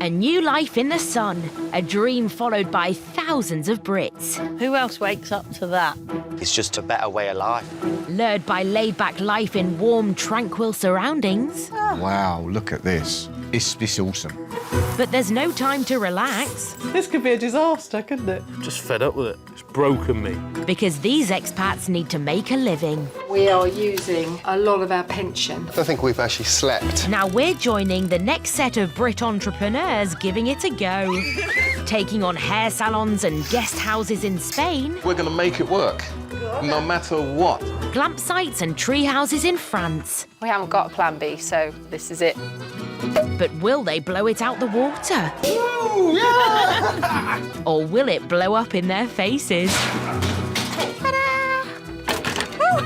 A new life in the sun, a dream followed by thousands of Brits. Who else wakes up to that? It's just a better way of life. Lured by laid-back life in warm, tranquil surroundings. Wow, look at this. It's awesome. But there's no time to relax. This could be a disaster, couldn't it? Just fed up with it. It's broken me. Because these expats need to make a living. We are using a lot of our pension. I don't think we've actually slept. Now we're joining the next set of Brit entrepreneurs giving it a go. Taking on hair salons and guest houses in Spain. We're going to make it work, no matter what. Glamp sites and tree houses in France. We haven't got a plan B, so this is it. But will they blow it out the water? Or will it blow up in their faces?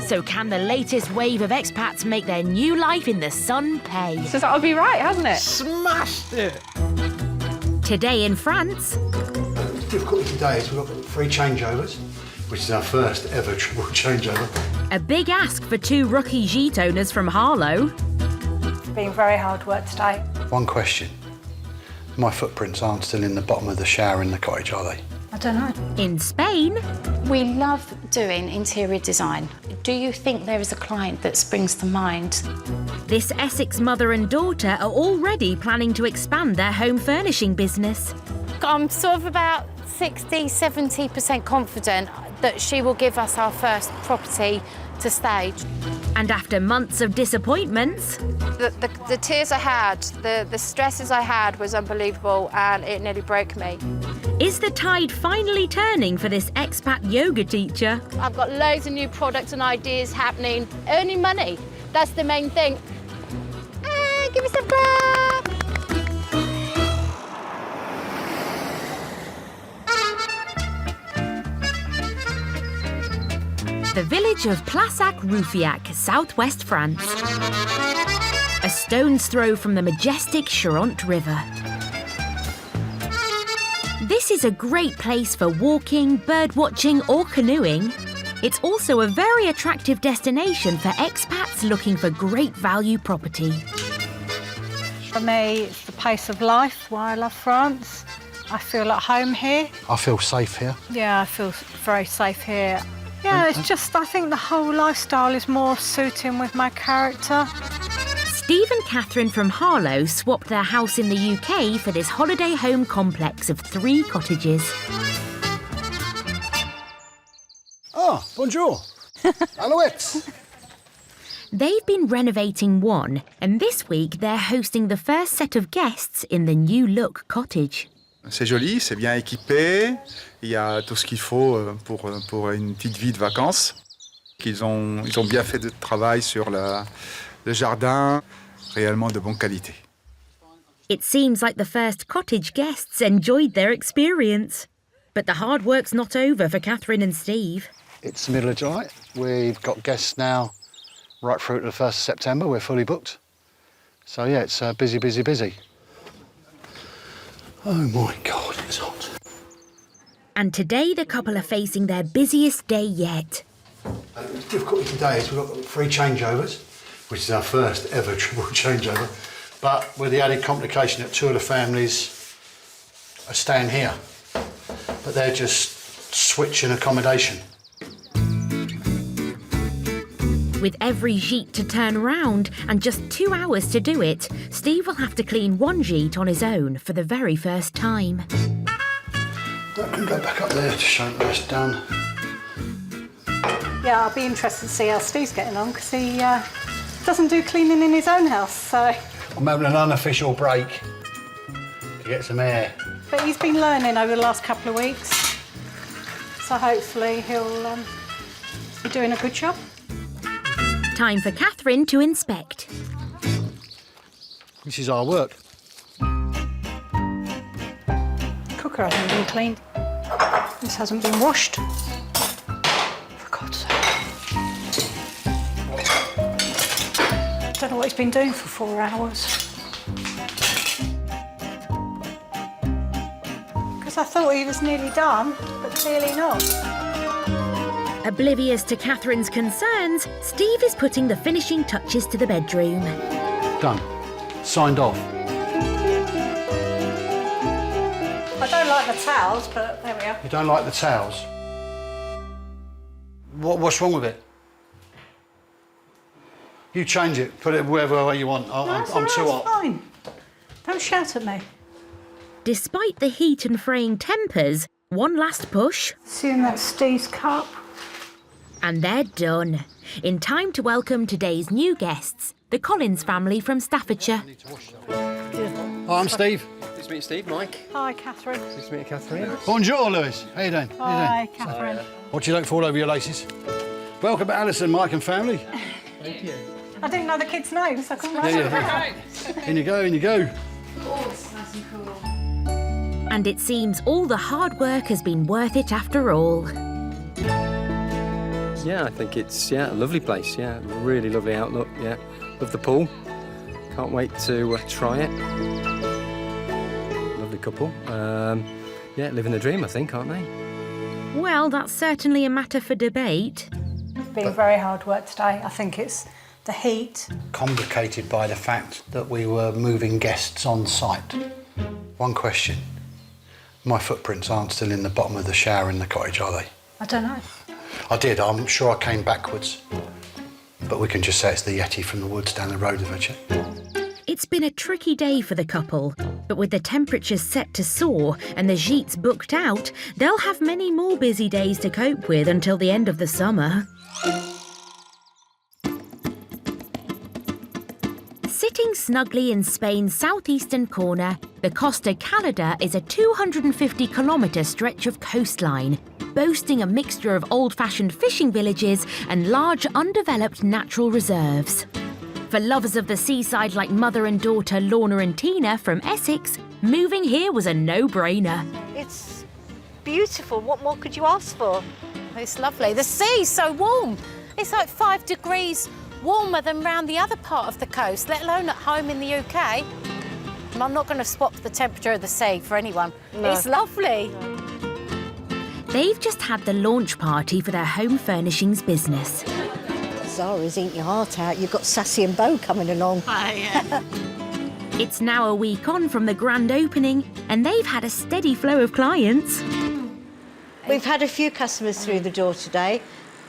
So can the latest wave of expats make their new life in the sun pay? So that would be right, hasn't it? Smashed it! Today in France, The difficulty today is we've got 3 changeovers, which is our first ever triple changeover. a big ask for 2 rookie gîte owners from Harlow. It's been very hard work today. One question. My footprints aren't still in the bottom of the shower in the cottage, are they? I don't know. In Spain, We love doing interior design. Do you think there is a client that springs to mind? this Essex mother and daughter are already planning to expand their home furnishing business. I'm sort of about 60–70% confident that she will give us our first property to stage. And after months of disappointments, The tears I had, the stresses I had was unbelievable, and it nearly broke me. is the tide finally turning for this expat yoga teacher? I've got loads of new products and ideas happening. Earning money, that's the main thing. Give me some clap. The village of Plassac-Roufiac, southwest France. A stone's throw from the majestic Charente River. This is a great place for walking, bird-watching or canoeing. It's also a very attractive destination for expats looking for great value property. For me, it's the pace of life, why I love France. I feel at home here. I feel safe here. Yeah, I feel very safe here. Yeah, it's just, I think the whole lifestyle is more suiting with my character. Steve and Catherine from Harlow swapped their house in the UK for this holiday home complex of 3 cottages. Ah, bonjour. Alouettes. They've been renovating one, and this week they're hosting the first set of guests in the new-look cottage. C'est joli, c'est bien équipé. Il y a tout ce qu'il faut pour une petite vie de vacances. Ils ont bien fait de travail sur le jardin, réellement de bonne qualité. It seems like the first cottage guests enjoyed their experience. But the hard work's not over for Catherine and Steve. It's the middle of July. We've got guests now right through to the 1st of September. We're fully booked. So, yeah, it's busy, busy, busy. Oh, my God, it's hot. And today the couple are facing their busiest day yet. The difficulty today is we've got 3 changeovers, which is our first ever triple changeover, but with the added complication that 2 of the families are staying here, but they're just switching accommodation. With every gîte to turn around and just 2 hours to do it, Steve will have to clean one gîte on his own for the very first time. I can go back up there to show them where it's done. Yeah, I'll be interested to see how Steve's getting on, because he doesn't do cleaning in his own house, so... I'm having an unofficial break to get some air. But he's been learning over the last couple of weeks, so hopefully he'll be doing a good job. Time for Catherine to inspect. This is our work. Cooker hasn't been cleaned. This hasn't been washed. For God's sake. Don't know what he's been doing for 4 hours. Because I thought he was nearly done, but clearly not. Oblivious to Catherine's concerns, Steve is putting the finishing touches to the bedroom. Done. Signed off. like the towels, but there we are. You don't like the towels? What's wrong with it? You change it, put it wherever way you want. I'm too hot. Fine. Don't shout at me. Despite the heat and fraying tempers, one last push, Assume that's Steve's cup. and they're done. In time to welcome today's new guests, the Collins family from Staffordshire. Hi, I'm Steve. Nice to meet you, Steve. Mike. Hi, Catherine. Nice to meet you, Catherine. Bonjour, Lewis. How you doing? Hi, Catherine. What do you like for all over your laces? Welcome to Alison, Mike and family. Thank you. I didn't know the kids' names, so I couldn't write it. In you go, in you go. And it seems all the hard work has been worth it after all. Yeah, I think it's a lovely place. Yeah, really lovely outlook. Yeah, love the pool. Can't wait to try it. Lovely couple. Yeah, living the dream, I think, aren't they? Well, that's certainly a matter for debate. It's been very hard work today. I think it's the heat. Complicated by the fact that we were moving guests on site. One question. My footprints aren't still in the bottom of the shower in the cottage, are they? I don't know. I did. I'm sure I came backwards. But we can just say it's the Yeti from the woods down the road, Virtue. It's been a tricky day for the couple, but with the temperatures set to soar and the gîtes booked out, they'll have many more busy days to cope with until the end of the summer. Sitting snugly in Spain's southeastern corner, the Costa Calada is a 250-kilometre stretch of coastline, boasting a mixture of old-fashioned fishing villages and large undeveloped natural reserves. For lovers of the seaside like mother and daughter Lorna and Tina from Essex, moving here was a no-brainer. It's beautiful. What more could you ask for? It's lovely. The sea's so warm. It's like 5 degrees warmer than round the other part of the coast, let alone at home in the UK. I'm not going to swap the temperature of the sea for anyone. No. It's lovely. They've just had the launch party for their home furnishings business. Zara's eating your heart out. You've got Sassy and Bo coming along. Oh, yeah. It's now a week on from the grand opening, and they've had a steady flow of clients. We've had a few customers through the door today.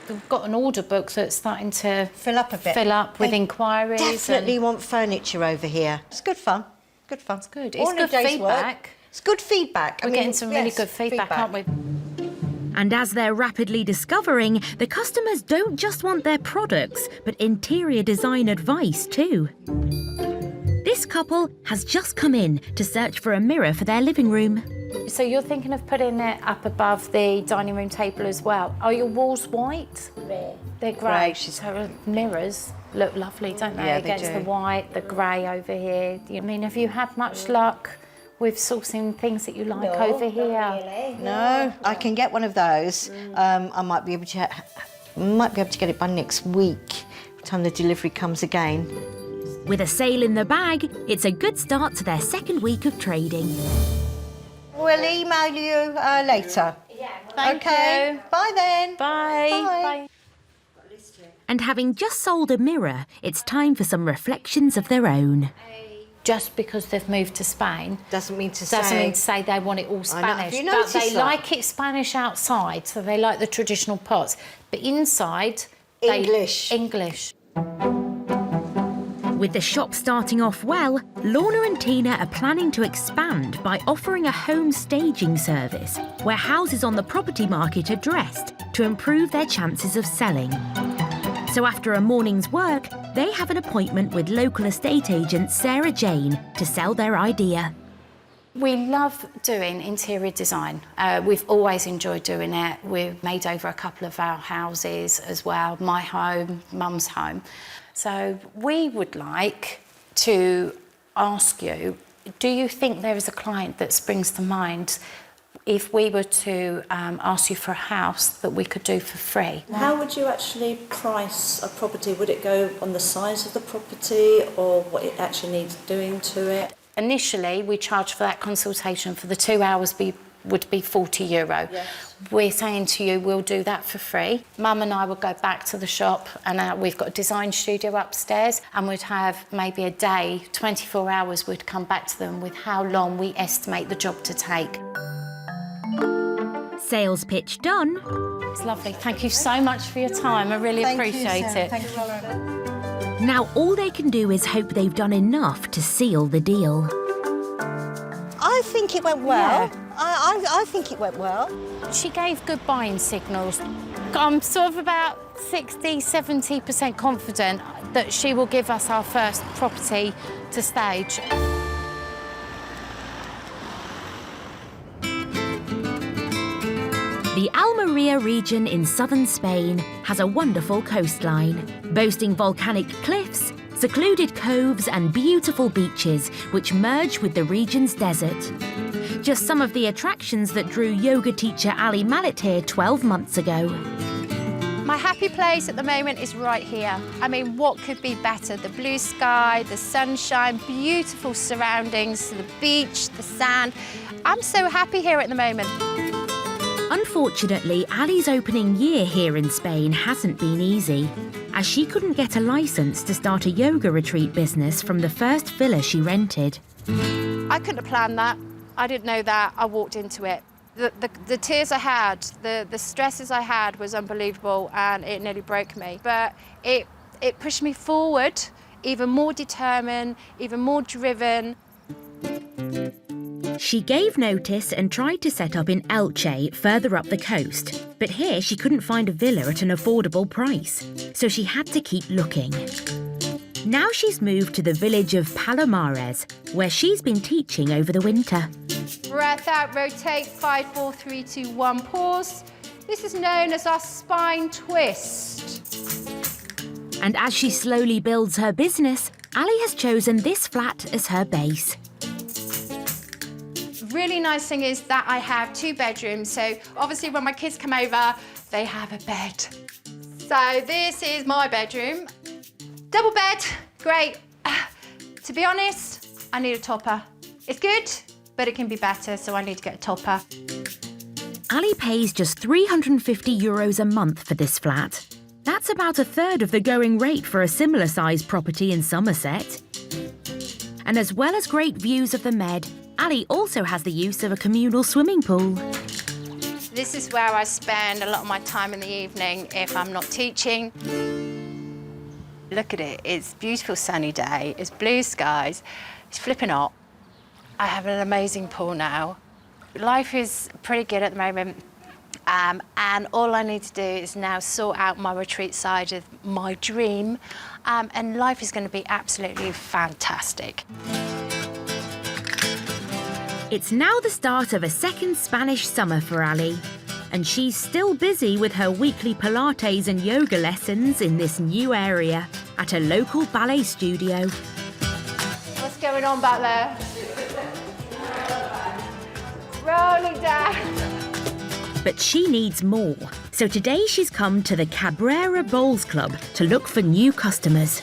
We've got an order book that's starting to Fill up a bit. fill up with inquiries. Definitely want furniture over here. It's good fun. Good fun. It's good. All It's in a good day's feedback. work. It's good feedback. We're getting some really good feedback, aren't we? And as they're rapidly discovering, the customers don't just want their products, but interior design advice too. This couple has just come in to search for a mirror for their living room. So you're thinking of putting it up above the dining room table as well. Are your walls white? Grey. They're grey. Grey. So mirrors look lovely, don't they? Yeah, they Against do. the white, the grey over here. I mean, have you had much luck with sourcing things that you like over here? No, I can get one of those. I might be able to get it by next week, by the time the delivery comes again. With a sale in the bag, it's a good start to their second week of trading. We'll email you later. Thank Okay. you. Bye then. Bye. Bye. And having just sold a mirror, it's time for some reflections of their own. Just because they've moved to Spain Doesn't mean to say they want it all I know. Spanish. Have you But noticed they that? like it Spanish outside, so they like the traditional pots. But inside, English. English. With the shop starting off well, Lorna and Tina are planning to expand by offering a home staging service where houses on the property market are dressed to improve their chances of selling. So after a morning's work, they have an appointment with local estate agent Sarah Jane to sell their idea. We love doing interior design. We've always enjoyed doing it. We've made over a couple of our houses as well, my home, mum's home. So we would like to ask you, do you think there is a client that springs to mind if we were to ask you for a house that we could do for free? How would you actually price a property? Would it go on the size of the property or what it actually needs doing to it? Initially, we charge for that consultation for the 2 hours would be €40. Yes. We're saying to you, we'll do that for free. Mum and I will go back to the shop and we've got a design studio upstairs and we'd have maybe a day, 24 hours, we'd come back to them with how long we estimate the job to take. Sales pitch done. It's lovely. Thank you so much for your time. I really appreciate it. Thank you. Now all they can do is hope they've done enough to seal the deal. I think it went well. Yeah. I think it went well. She gave good buying signals. I'm sort of about 60–70% confident that she will give us our first property to stage. The Almeria region in southern Spain has a wonderful coastline, boasting volcanic cliffs, secluded coves and beautiful beaches which merge with the region's desert. Just some of the attractions that drew yoga teacher Ali Mallet here 12 months ago. My happy place at the moment is right here. I mean, what could be better? The blue sky, the sunshine, beautiful surroundings, the beach, the sand. I'm so happy here at the moment. Unfortunately, Ali's opening year here in Spain hasn't been easy, as she couldn't get a licence to start a yoga retreat business from the first villa she rented. I couldn't have planned that. I didn't know that. I walked into it. The tears I had, the stresses I had was unbelievable, and it nearly broke me. But it pushed me forward, even more determined, even more driven. She gave notice and tried to set up in Elche, further up the coast. But here she couldn't find a villa at an affordable price, so she had to keep looking. Now she's moved to the village of Palomares, where she's been teaching over the winter. Breath out, rotate, 5, 4, 3, 2, 1, pause. This is known as our spine twist. And as she slowly builds her business, Ali has chosen this flat as her base. Really nice thing is that I have 2 bedrooms, so obviously when my kids come over, they have a bed. So this is my bedroom. Double bed, great. To be honest, I need a topper. It's good, but it can be better, so I need to get a topper. Ali pays just €350 a month for this flat. That's about a third of the going rate for a similar sized property in Somerset. And as well as great views of the Med, Ali also has the use of a communal swimming pool. This is where I spend a lot of my time in the evening if I'm not teaching. Look at it, it's a beautiful sunny day, it's blue skies, it's flipping hot. I have an amazing pool now. Life is pretty good at the moment, and all I need to do is now sort out my retreat side of my dream, and life is going to be absolutely fantastic. It's now the start of a second Spanish summer for Ali, and she's still busy with her weekly Pilates and yoga lessons in this new area at a local ballet studio. What's going on back there? Rolling down. But she needs more, so today she's come to the Cabrera Bowls Club to look for new customers.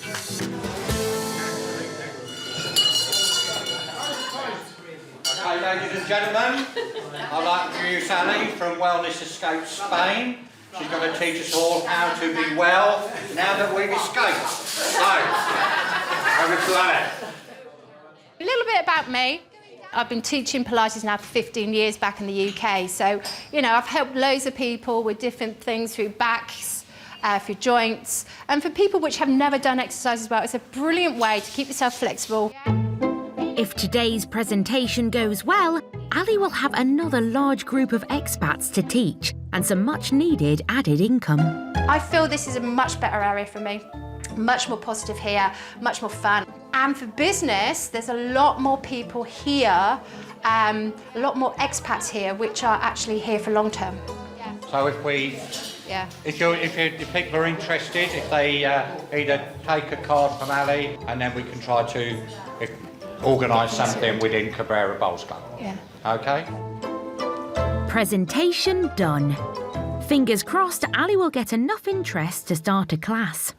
Okay, ladies and gentlemen, I'd like to introduce Ali from Wellness Escape Spain. She's going to teach us all how to be well now that we've escaped. So, over to Ali. A little bit about me. I've been teaching Pilates now for 15 years back in the UK. So, you know, I've helped loads of people with different things through backs, for joints, and for people which have never done exercise as well. It's a brilliant way to keep yourself flexible. If today's presentation goes well, Ali will have another large group of expats to teach and some much-needed added income. I feel this is a much better area for me. Much more positive here, much more fun. And for business, there's a lot more people here, a lot more expats here, which are actually here for long term. So if people are interested, if they either take a card from Ali, and then we can try to organise something within Cabrera Bowls Club. Yeah. Okay? Presentation done. Fingers crossed Ali will get enough interest to start a class.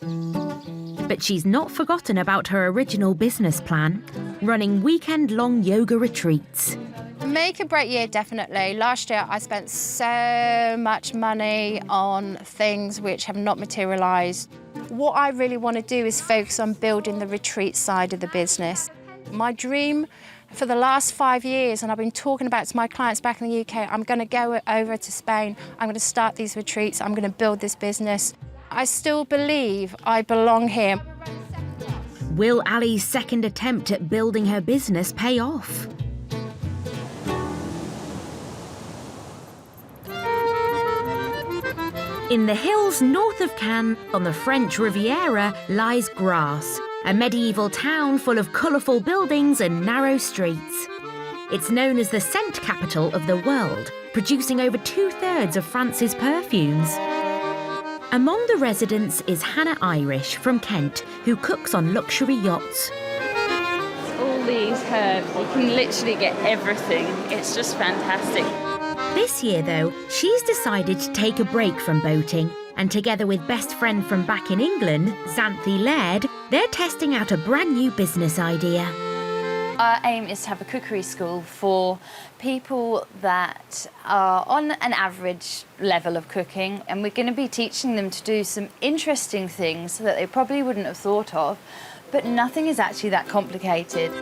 But she's not forgotten about her original business plan, running weekend-long yoga retreats. Make or break year, definitely. Last year, I spent so much money on things which have not materialised. What I really want to do is focus on building the retreat side of the business. My dream For the last 5 years, and I've been talking about it to my clients back in the UK, I'm going to go over to Spain, I'm going to start these retreats, I'm going to build this business. I still believe I belong here. Will Ali's second attempt at building her business pay off? In the hills north of Cannes, on the French Riviera, lies Grasse, a medieval town full of colourful buildings and narrow streets. It's known as the scent capital of the world, producing over 2/3 of France's perfumes. Among the residents is Hannah Irish from Kent, who cooks on luxury yachts. All these herbs, you can literally get everything. It's just fantastic. This year, though, she's decided to take a break from boating, and together with best friend from back in England, Xanthi Laird, they're testing out a brand new business idea. Our aim is to have a cookery school for people that are on an average level of cooking, and we're going to be teaching them to do some interesting things that they probably wouldn't have thought of, but nothing is actually that complicated.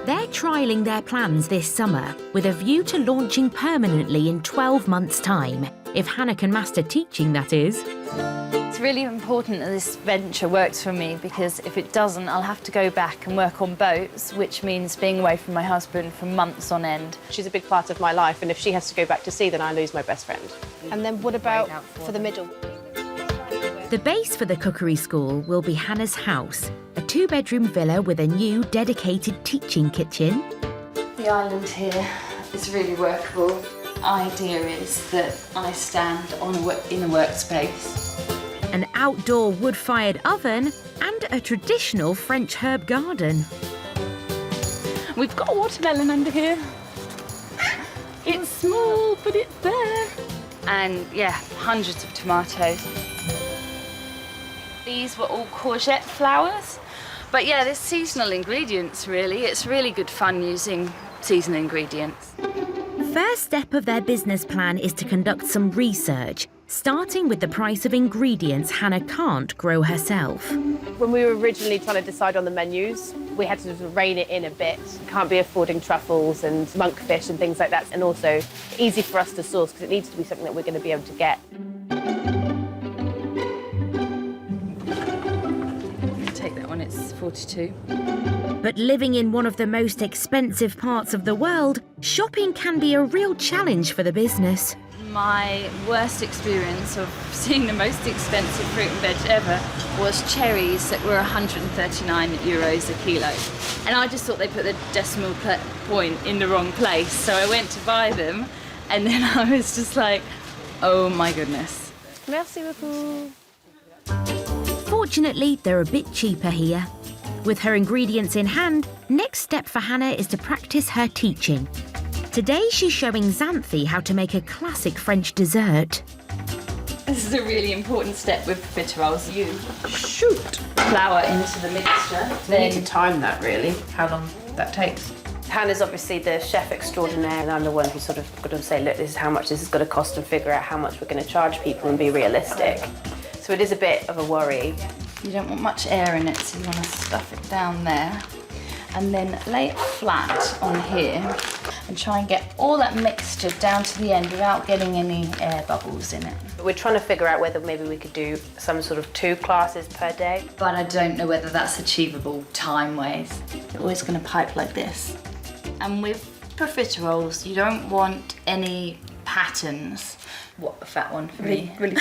They're trialling their plans this summer with a view to launching permanently in 12 months' time, if Hannah can master teaching, that is. It's really important that this venture works for me, because if it doesn't, I'll have to go back and work on boats, which means being away from my husband for months on end. She's a big part of my life, and if she has to go back to sea, then I lose my best friend. And then what about for the middle? The base for the cookery school will be Hannah's house, a 2-bedroom villa with a new dedicated teaching kitchen. The island here is really workable. Idea is that I stand in a workspace. An outdoor wood-fired oven and a traditional French herb garden. We've got a watermelon under here. It's small, but it's there. And yeah, hundreds of tomatoes. These were all courgette flowers. But yeah, there's seasonal ingredients, really. It's really good fun using seasonal ingredients. First step of their business plan is to conduct some research, starting with the price of ingredients Hannah can't grow herself. When we were originally trying to decide on the menus, we had to sort of rein it in a bit. Can't be affording truffles and monkfish and things like that, and also easy for us to source because it needs to be something that we're going to be able to get. Take that one, it's 42. But living in one of the most expensive parts of the world, shopping can be a real challenge for the business. My worst experience of seeing the most expensive fruit and veg ever was cherries that were 139 euros a kilo. And I just thought they put the decimal point in the wrong place. So I went to buy them, and then I was just like, oh my goodness. Merci beaucoup. Fortunately, they're a bit cheaper here. With her ingredients in hand, next step for Hannah is to practice her teaching. Today she's showing Xanthi how to make a classic French dessert. This is a really important step with profiteroles. You shoot flour into the mixture. We need to time that, really, how long that takes. Hannah's obviously the chef extraordinaire, and I'm the one who's sort of got to say, look, this is how much this is going to cost, and figure out how much we're going to charge people and be realistic. So it is a bit of a worry. You don't want much air in it, so you want to stuff it down there. And then lay it flat on here and try and get all that mixture down to the end without getting any air bubbles in it. We're trying to figure out whether maybe we could do some sort of 2 classes per day. But I don't know whether that's achievable time-wise. You're always going to pipe like this. And with profiteroles, you don't want any patterns. What, a fat one for me? Really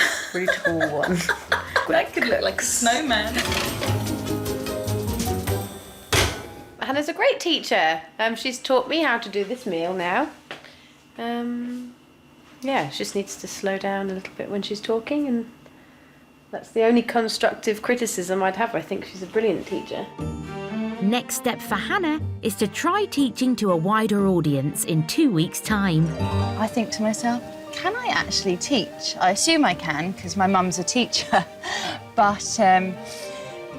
tall one. That could look like a snowman. Hannah's a great teacher. She's taught me how to do this meal now. Yeah, she just needs to slow down a little bit when she's talking, and that's the only constructive criticism I'd have. I think she's a brilliant teacher. Next step for Hannah is to try teaching to a wider audience in 2 weeks' time. I think to myself, can I actually teach? I assume I can, because my mum's a teacher. But,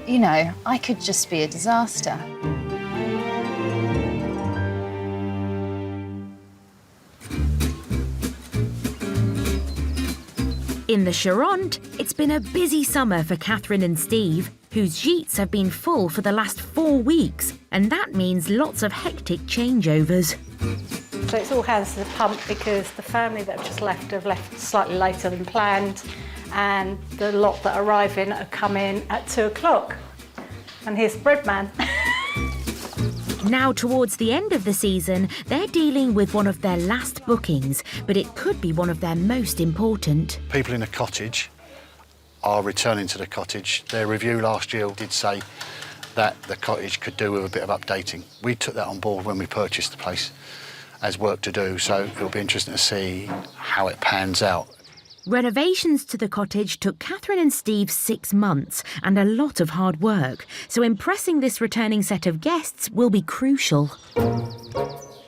you know, I could just be a disaster. In the Charente, it's been a busy summer for Catherine and Steve. whose gîtes have been full for the last 4 weeks, and that means lots of hectic changeovers. So it's all hands to the pump because the family that have left slightly later than planned, and the lot that are arriving are coming at 2 o'clock. And here's the bread man. Now, towards the end of the season, they're dealing with one of their last bookings, but it could be one of their most important. People in the cottage are returning to the cottage. Their review last year did say that the cottage could do with a bit of updating. We took that on board when we purchased the place as work to do, so it'll be interesting to see how it pans out. Renovations to the cottage took Catherine and Steve 6 months and a lot of hard work, so impressing this returning set of guests will be crucial.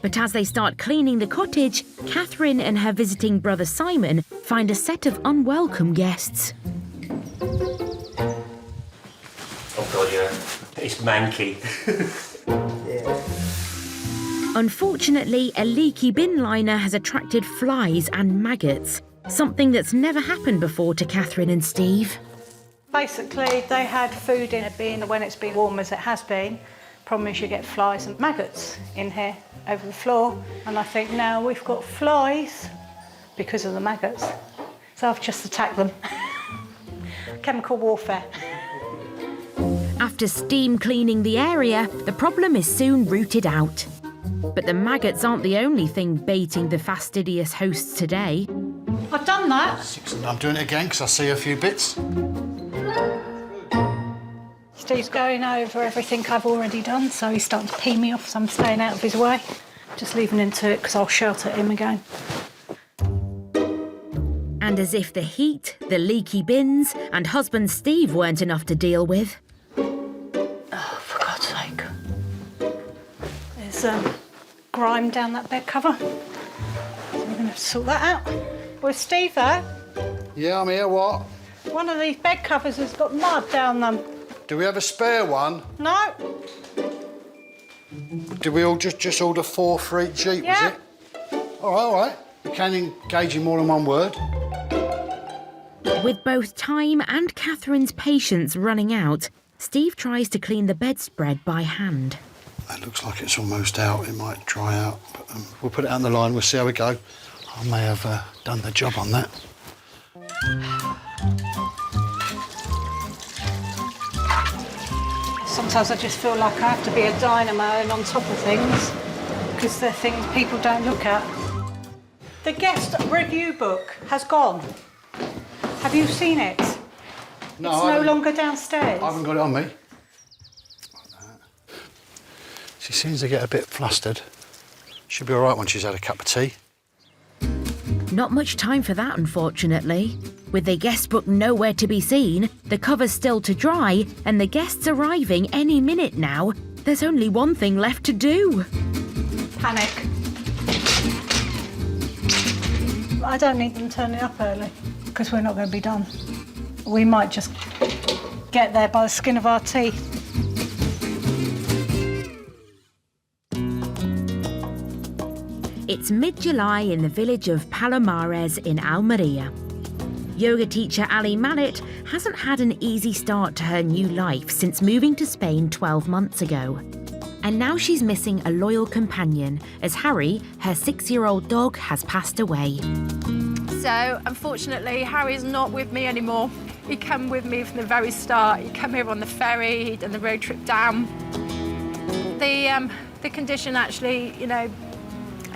But as they start cleaning the cottage, Catherine and her visiting brother Simon find a set of unwelcome guests. Oh God, yeah. It's manky. Unfortunately, a leaky bin liner has attracted flies and maggots, something that's never happened before to Catherine and Steve. Basically, they had food in a bin when it's been warm as it has been. Problem is you get flies and maggots in here over the floor, and I think now we've got flies because of the maggots. So I've just attacked them. Chemical warfare. After steam cleaning the area, the problem is soon rooted out. But the maggots aren't the only thing baiting the fastidious hosts today. I've done that. I'm doing it again because I see a few bits. Steve's going over everything I've already done, so he's starting to pee me off, so I'm staying out of his way. Just leaving him to it because I'll shout at him again. And as if the heat, the leaky bins, and husband Steve weren't enough to deal with. Oh, for God's sake. There's grime down that bed cover. So we're going to have to sort that out. Where's Steve there? Yeah, I'm here, what? One of these bed covers has got mud down them. Do we have a spare one? No. Did we all just order 4 for each Gite, Yeah. was it? All right. You can engage in more than one word. With both time and Catherine's patience running out, Steve tries to clean the bedspread by hand. It looks like it's almost out. It might dry out, but we'll put it on the line. We'll see how we go. I may have done the job on that. Sometimes I just feel like I have to be a dynamo and on top of things because they're things people don't look at. The guest review book has gone. Have you seen it? No, it's no longer downstairs. I haven't got it on me. She seems to get a bit flustered. She'll be all right when she's had a cup of tea. Not much time for that, unfortunately. With the guest book nowhere to be seen, the cover's still to dry, and the guests arriving any minute now, there's only one thing left to do. Panic. I don't need them turning up early because we're not going to be done. We might just get there by the skin of our teeth. It's mid-July in the village of Palomares in Almeria. Yoga teacher Ali Mallet hasn't had an easy start to her new life since moving to Spain 12 months ago. And now she's missing a loyal companion as Harry, her 6-year-old dog, has passed away. So, unfortunately, Harry's not with me anymore. He came with me from the very start. He came here on the ferry, he'd done the road trip down. The condition actually,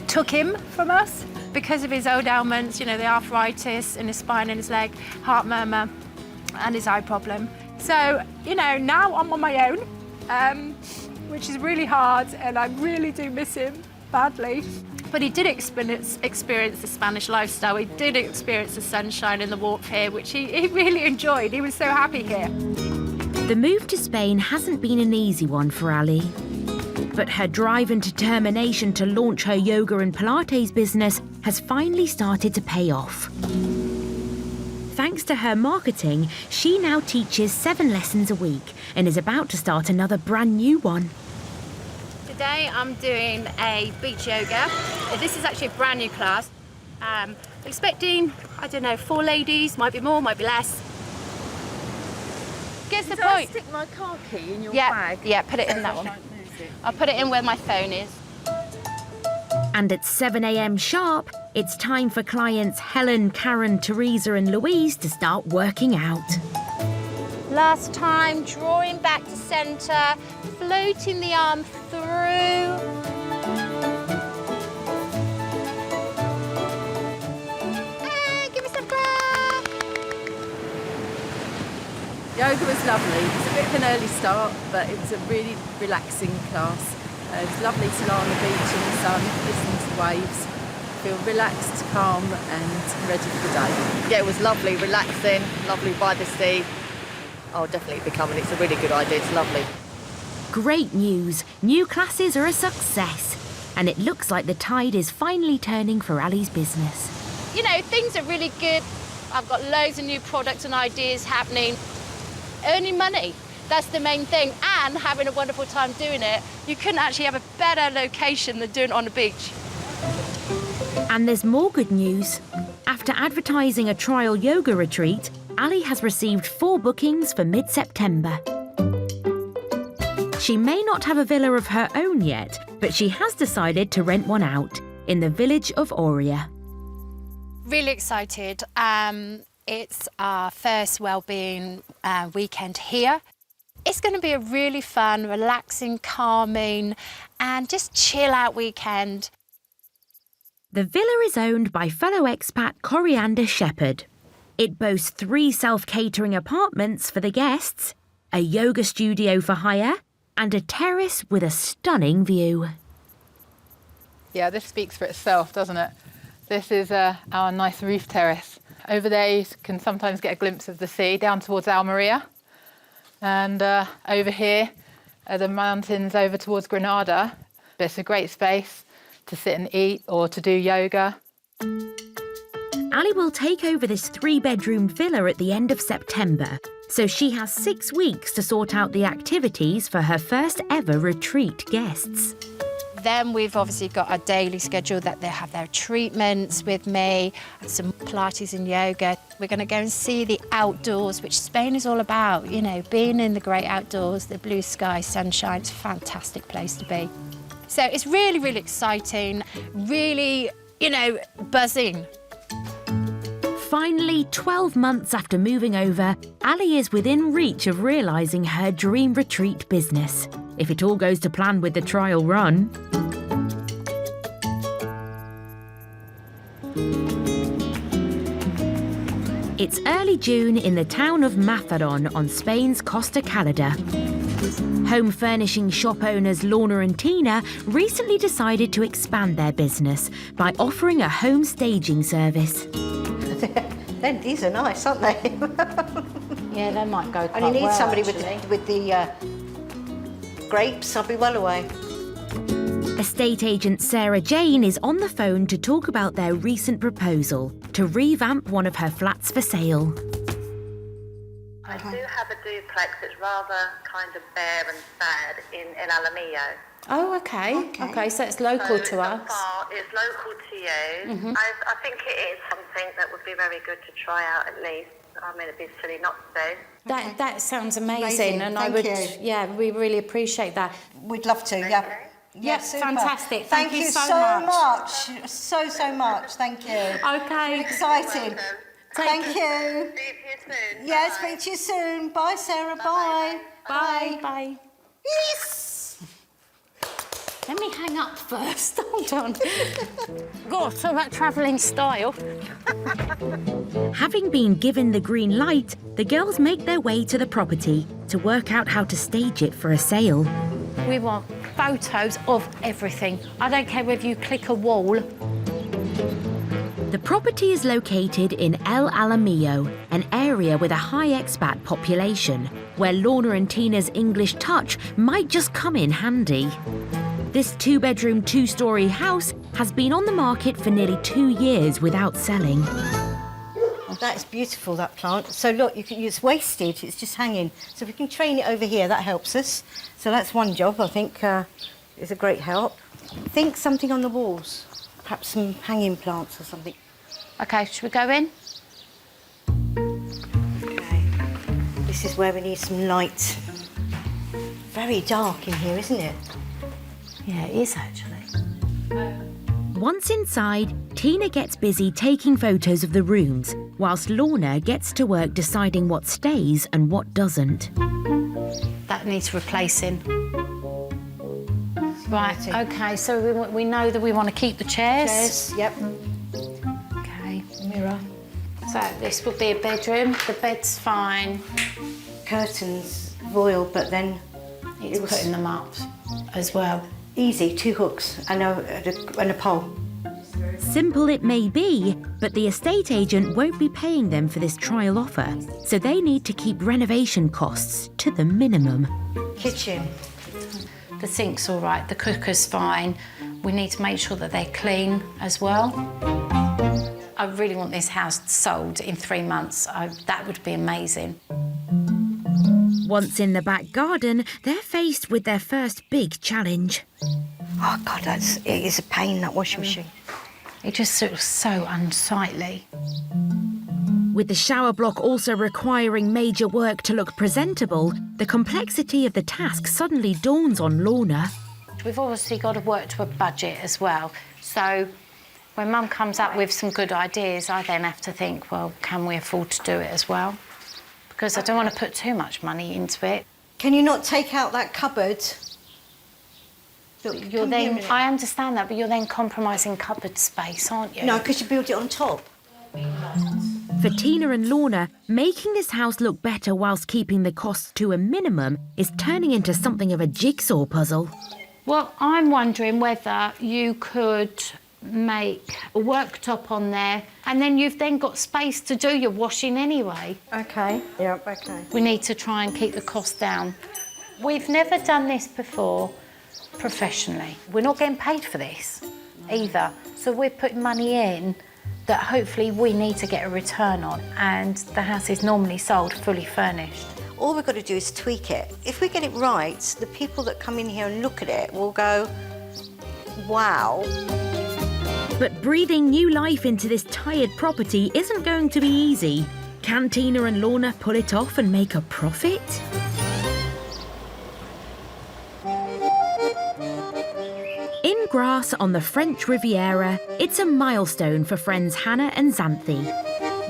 took him from us because of his old ailments, the arthritis in his spine and his leg, heart murmur, and his eye problem. So, now I'm on my own, which is really hard, and I really do miss him badly. But he did experience the Spanish lifestyle. He did experience the sunshine and the warmth here, which he really enjoyed. He was so happy here. The move to Spain hasn't been an easy one for Ali. But her drive and determination to launch her yoga and Pilates business has finally started to pay off. Thanks to her marketing, she now teaches 7 lessons a week and is about to start another brand new one. Today I'm doing a beach yoga. This is actually a brand new class. Expecting, 4 ladies, might be more, might be less. gets the Did I point. stick my car key in your Yeah, bag? yeah, put it in that one. I'll put it in where my phone is. And at 7 a.m. sharp, it's time for clients Helen, Karen, Teresa and Louise to start working out. Last time, drawing back to centre, floating the arm through. Give me some clap. Yoga was lovely. It was a bit of an early start, but it was a really relaxing class. It was lovely to lie on the beach in the sun, listen to the waves, feel relaxed, calm and ready for the day. Yeah, it was lovely, relaxing, lovely by the sea. I'll definitely be coming. It's a really good idea. It's lovely. Great news. New classes are a success. And it looks like the tide is finally turning for Ali's business. You know, things are really good. I've got loads of new products and ideas happening. Earning money, that's the main thing. And having a wonderful time doing it. You couldn't actually have a better location than doing it on the beach. And there's more good news. After advertising a trial yoga retreat, Ali has received 4 bookings for mid-September. She may not have a villa of her own yet, but she has decided to rent one out in the village of Oria. Really excited. It's our first wellbeing weekend here. It's going to be a really fun, relaxing, calming and just chill out weekend. The villa is owned by fellow expat Coriander Shepherd. It boasts 3 self-catering apartments for the guests, a yoga studio for hire, and a terrace with a stunning view. Yeah, this speaks for itself, doesn't it? This is our nice roof terrace. Over there you can sometimes get a glimpse of the sea down towards Almeria. And over here are the mountains over towards Granada. It's a great space to sit and eat or to do yoga. Ali will take over this 3-bedroom villa at the end of September, so she has 6 weeks to sort out the activities for her first ever retreat guests. Then we've obviously got our daily schedule that they have their treatments with me, some Pilates and yoga. We're going to go and see the outdoors, which Spain is all about, you know, being in the great outdoors, the blue sky, sunshine. It's a fantastic place to be. So it's really, really exciting, really, you know, buzzing. Finally, 12 months after moving over, Ali is within reach of realising her dream retreat business, if it all goes to plan with the trial run. It's early June in the town of Mazaron on Spain's Costa Calada. Home furnishing shop owners Lorna and Tina recently decided to expand their business by offering a home staging service. These are nice, aren't they? Yeah, they might go quite Only need well, somebody actually. with the grapes. I'll be well away. Estate agent Sarah Jane is on the phone to talk about their recent proposal to revamp one of her flats for sale. I do have a duplex that's rather kind of bare and sad in El Alamillo. Oh, okay. Okay, so it's local to us. It's local to you. Mhm. I think it is something that would be very good to try out at least. I mean, it'd be silly not to. That sounds amazing, Amazing, and thank I would, you. yeah, we really appreciate that. We'd love to, yeah. Yeah, super. fantastic. Thank you so much. So much. Thank you. Okay. Excited. Thank you. See you soon. Yeah, speak to you soon. Bye, Sarah. Bye. Bye. Bye. Yes. Let me hang up first. Hold on. God, talk about travelling style. Having been given the green light, the girls make their way to the property to work out how to stage it for a sale. We want photos of everything. I don't care whether you click a wall. The property is located in El Alamillo, an area with a high expat population, where Lorna and Tina's English touch might just come in handy. This 2-bedroom, 2-storey house has been on the market for nearly 2 years without selling. That's beautiful, that plant. So look, it's wasted, it's just hanging. So if we can train it over here, that helps us. So that's one job, I think, is a great help. Think something on the walls, perhaps some hanging plants or something. Okay, should we go in? Okay. This is where we need some light. Very dark in here, isn't it? Yeah, it is actually. Once inside, Tina gets busy taking photos of the rooms, whilst Lorna gets to work deciding what stays and what doesn't. That needs replacing. Right, OK, so we know that we want to keep the chairs. Chairs, yep. OK. Mirror. So this would be a bedroom. The bed's fine. Curtains, royal, but then It's putting them up as well. Easy, 2 hooks and a pole. Simple it may be, but the estate agent won't be paying them for this trial offer, so they need to keep renovation costs to the minimum. Kitchen. The sink's all right, the cooker's fine. We need to make sure that they're clean as well. I really want this house sold in 3 months. That would be amazing. Once in the back garden, they're faced with their first big challenge. Oh, God, it is a pain, that washing machine. It just looks so unsightly. With the shower block also requiring major work to look presentable, the complexity of the task suddenly dawns on Lorna. We've obviously got to work to a budget as well. So when Mum comes up with some good ideas, I then have to think, well, can we afford to do it as well? Because I don't want to put too much money into it. Can you not take out that cupboard? You're then, I understand that, but you're then compromising cupboard space, aren't you? No, because you build it on top. For Tina and Lorna, making this house look better whilst keeping the costs to a minimum is turning into something of a jigsaw puzzle. Well, I'm wondering whether you could make a worktop on there and then you've then got space to do your washing anyway. OK, yeah, OK. We need to try and keep the cost down. We've never done this before professionally. We're not getting paid for this either. So we're putting money in that hopefully we need to get a return on, and the house is normally sold fully furnished. All we've got to do is tweak it. If we get it right, the people that come in here and look at it will go, wow. But breathing new life into this tired property isn't going to be easy. Can Tina and Lorna pull it off and make a profit? In Grasse on the French Riviera, it's a milestone for friends Hannah and Xanthi.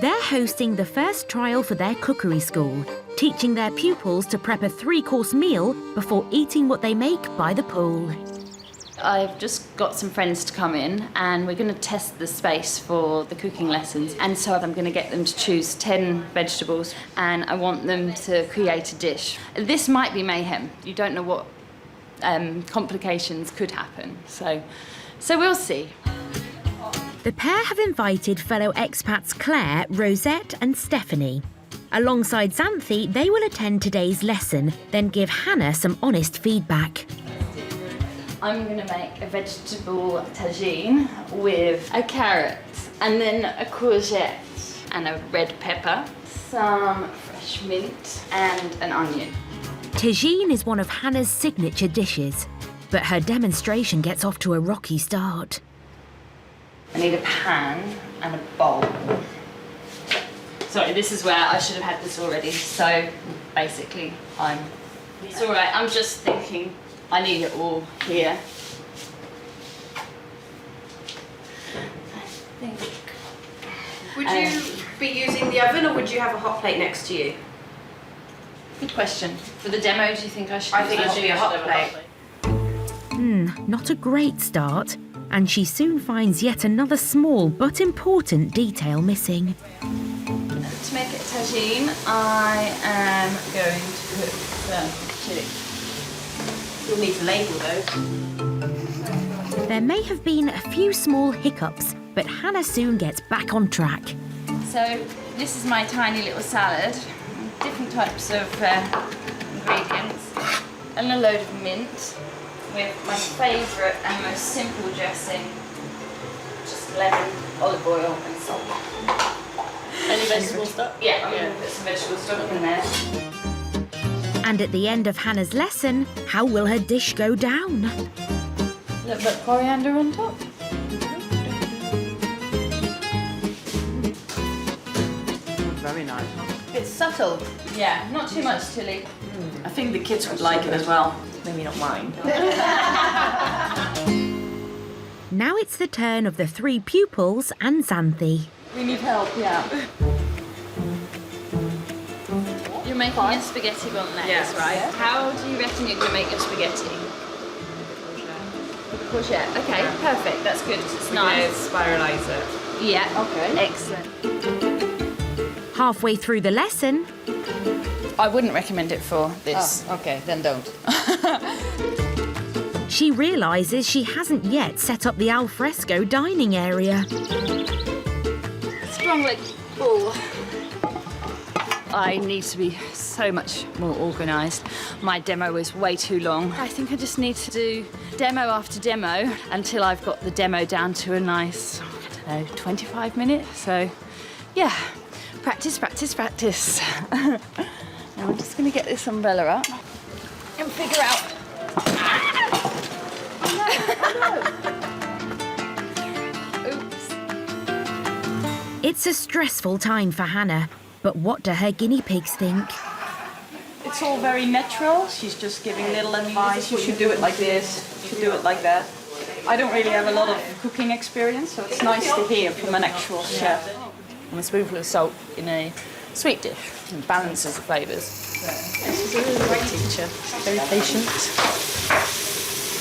They're hosting the first trial for their cookery school, teaching their pupils to prep a 3-course meal before eating what they make by the pool. I've just got some friends to come in and we're going to test the space for the cooking lessons, and so I'm going to get them to choose 10 vegetables and I want them to create a dish. This might be mayhem. You don't know what complications could happen, so we'll see. The pair have invited fellow expats Claire, Rosette and Stephanie. Alongside Xanthi, they will attend today's lesson, then give Hannah some honest feedback. I'm going to make a vegetable tagine with a carrot and then a courgette and a red pepper, some fresh mint and an onion. Tagine is one of Hannah's signature dishes, but her demonstration gets off to a rocky start. I need a pan and a bowl. Sorry, this is where I should have had this already, so basically it's all right, I'm just thinking I need it all here. Would you be using the oven or would you have a hot plate next to you? Good question. For the demo, do you think I should? I think it should be a hot plate. Not a great start, and she soon finds yet another small but important detail missing. To make it tagine, I am going to put some chili. You'll need to label those. There may have been a few small hiccups, but Hannah soon gets back on track. So this is my tiny little salad. Different types of ingredients and a load of mint with my favourite and most simple dressing, just lemon, olive oil and salt. Any vegetable stock? Yeah, I'm going to put some vegetable stock in there. And at the end of Hannah's lesson, how will her dish go down? A little bit of coriander on top. Very nice. It's so subtle. Yeah, not too much chilli. I think the kids would like it as well. Maybe not mine. Now it's the turn of the 3 pupils and Xanthi. We need help, yeah. You're making a spaghetti bolognese, Yes. right? How do you reckon you're going to make your spaghetti? With courgette. Okay, perfect. That's good. It's nice. Spiralise it. Yeah. Okay. Excellent. Halfway through the lesson, I wouldn't recommend it for this. Oh, okay, then don't. she realises she hasn't yet set up the alfresco dining area. Strong leg. Oh. I need to be so much more organised. My demo is way too long. I think I just need to do demo after demo until I've got the demo down to a nice, 25 minutes. So, yeah, practice, practice, practice. Now I'm just going to get this umbrella up and figure out. Oops. It's a stressful time for Hannah, but what do her guinea pigs think? It's all very natural. She's just giving little advice. You should do it like this. You should do it like that. I don't really have a lot of cooking experience, so it's nice to hear from an actual chef. And a spoonful of salt in a sweet dish and balances the flavours. This is a really great teacher. Very patient,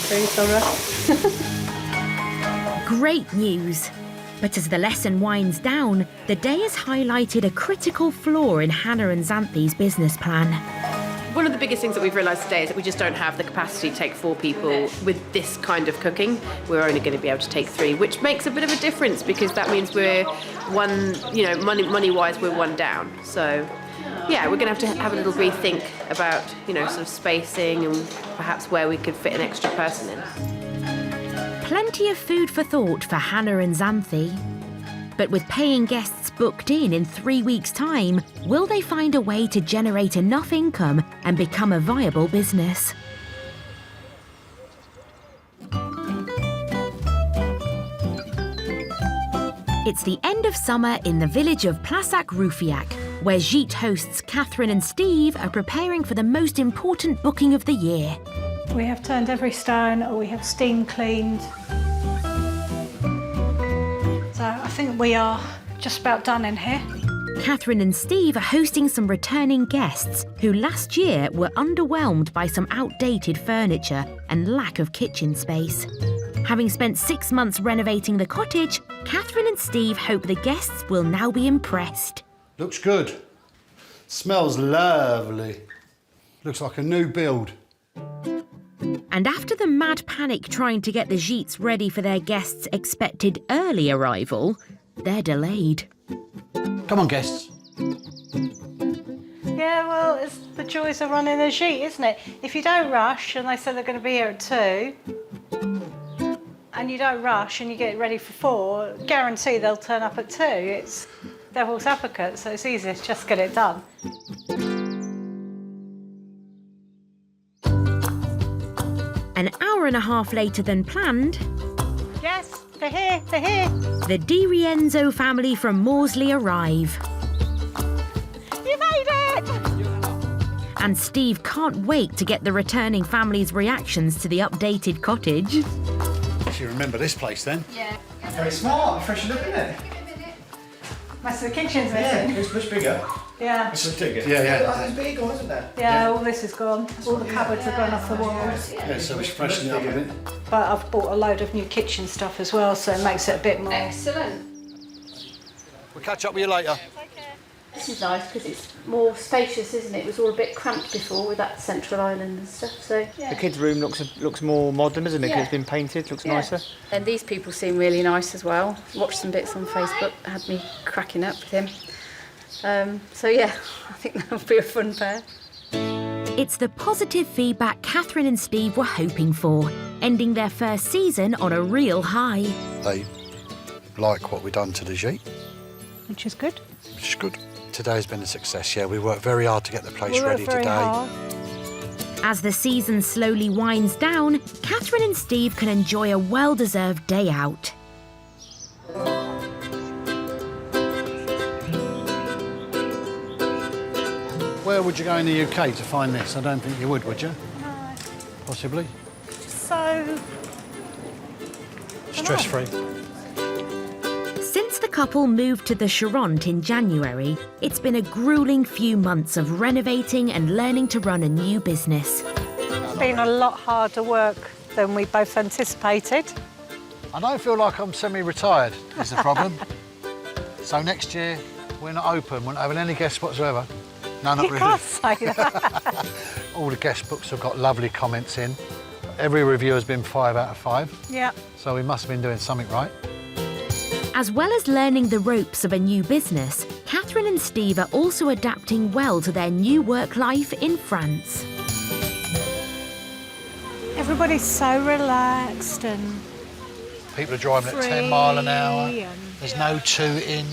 very thorough. Great news! But as the lesson winds down, the day has highlighted a critical flaw in Hannah and Xanthi's business plan. One of the biggest things that we've realised today is that we just don't have the capacity to take 4 people with this kind of cooking. We're only going to be able to take 3, which makes a bit of a difference because that means we're one, money-wise, we're one down. So, yeah, we're going to have a little rethink about, sort of spacing and perhaps where we could fit an extra person in. Plenty of food for thought for Hannah and Xanthi. But with paying guests booked in 3 weeks' time, will they find a way to generate enough income and become a viable business? It's the end of summer in the village of Plasac Rufiac, where Gite hosts Catherine and Steve are preparing for the most important booking of the year. We have turned every stone, or we have steam cleaned. So I think we are just about done in here. Catherine and Steve are hosting some returning guests who last year were underwhelmed by some outdated furniture and lack of kitchen space. Having spent 6 months renovating the cottage, Catherine and Steve hope the guests will now be impressed. Looks good. Smells lovely. Looks like a new build. And after the mad panic trying to get the Gites ready for their guests' expected early arrival, they're delayed. Come on, guests. Yeah, well, it's the joys of running a gîte, isn't it? If you don't rush, and they say they're going to be here at 2, and you don't rush and you get ready for 4, guarantee they'll turn up at 2. It's devil's advocate, so it's easy to just get it done. An hour and a half later than planned, Yes, they're here, they're here. the Di Rienzo family from Morsley arrive. You made it! And Steve can't wait to get the returning family's reactions to the updated cottage. You remember this place then? Yeah. Very smart, freshen up, isn't it? Most of the kitchen's missing. It's much bigger. Yeah. It's much bigger. Yeah. There's big one, isn't there? Yeah, all this is gone. All the cupboards are gone off the walls. Yeah, so it's freshening up a bit. But I've bought a load of new kitchen stuff as well, so it makes it a bit more. Excellent. We'll catch up with you later. This is nice because it's more spacious, isn't it? It was all a bit cramped before with that central island and stuff. So The kids' room looks more modern, doesn't it? 'Cause it's been painted, looks nicer. And these people seem really nice as well. Watched some bits on Facebook, had me cracking up with him. So yeah, I think that'll be a fun pair. It's the positive feedback Catherine and Steve were hoping for, ending their first season on a real high. They like what we've done to the gîte. Which is good. Which is good. Today's been a success, yeah. We worked very hard to get the place We worked ready very today. hard. As the season slowly winds down, Catherine and Steve can enjoy a well-deserved day out. Where would you go in the UK to find this? I don't think you would you? No. Possibly. So... Stress-free. Since the couple moved to the Charente in January, it's been a grueling few months of renovating and learning to run a new business. It's been a lot harder work than we both anticipated. I don't feel like I'm semi-retired, is the problem. So next year, we're not open, we're not having any guests whatsoever. No, not You really. can't say that. All the guest books have got lovely comments in. Every review has been 5 out of 5. Yeah. So we must have been doing something right. As well as learning the ropes of a new business, Catherine and Steve are also adapting well to their new work life in France. Everybody's so relaxed and People are driving at 10 mile an hour. There's no tooting.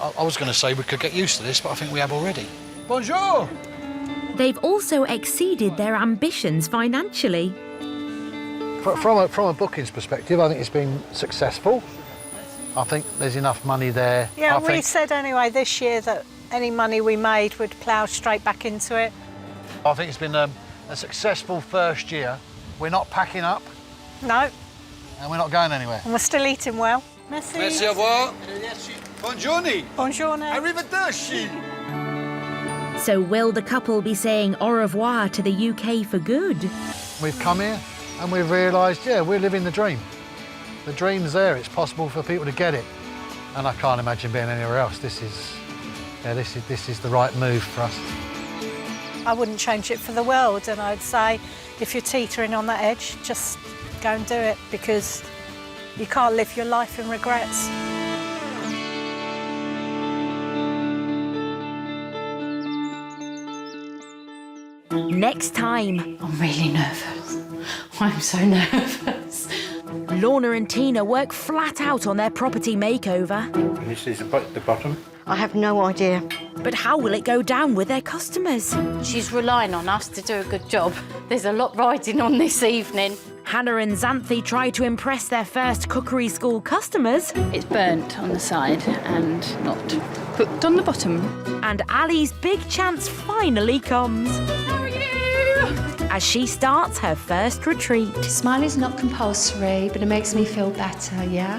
I was going to say we could get used to this, but I think we have already. Bonjour! They've also exceeded their ambitions financially. From a bookings perspective, I think it's been successful. I think there's enough money there. yeah, we said anyway this year that any money we made would plough straight back into it. I think it's been a successful first year. We're not packing up. No. And we're not going anywhere. And we're still eating well. Merci. Merci, au revoir. Buongiorno. Buongiorno. Arrivederci. So will the couple be saying au revoir to the UK for good? We've come here and we've realised, yeah, we're living the dream. The dream's there, it's possible for people to get it. And I can't imagine being anywhere else. This is the right move for us. I wouldn't change it for the world, and I'd say if you're teetering on that edge, just go and do it, because you can't live your life in regrets. Next time. I'm really nervous. I'm so nervous. Lorna and Tina work flat out on their property makeover. This is the bottom. I have no idea. But how will it go down with their customers? She's relying on us to do a good job. There's a lot riding on this evening. Hannah and Xanthi try to impress their first cookery school customers. It's burnt on the side and not cooked on the bottom. And Ali's big chance finally comes. How are you? As she starts her first retreat. Smile is not compulsory, but it makes me feel better, yeah?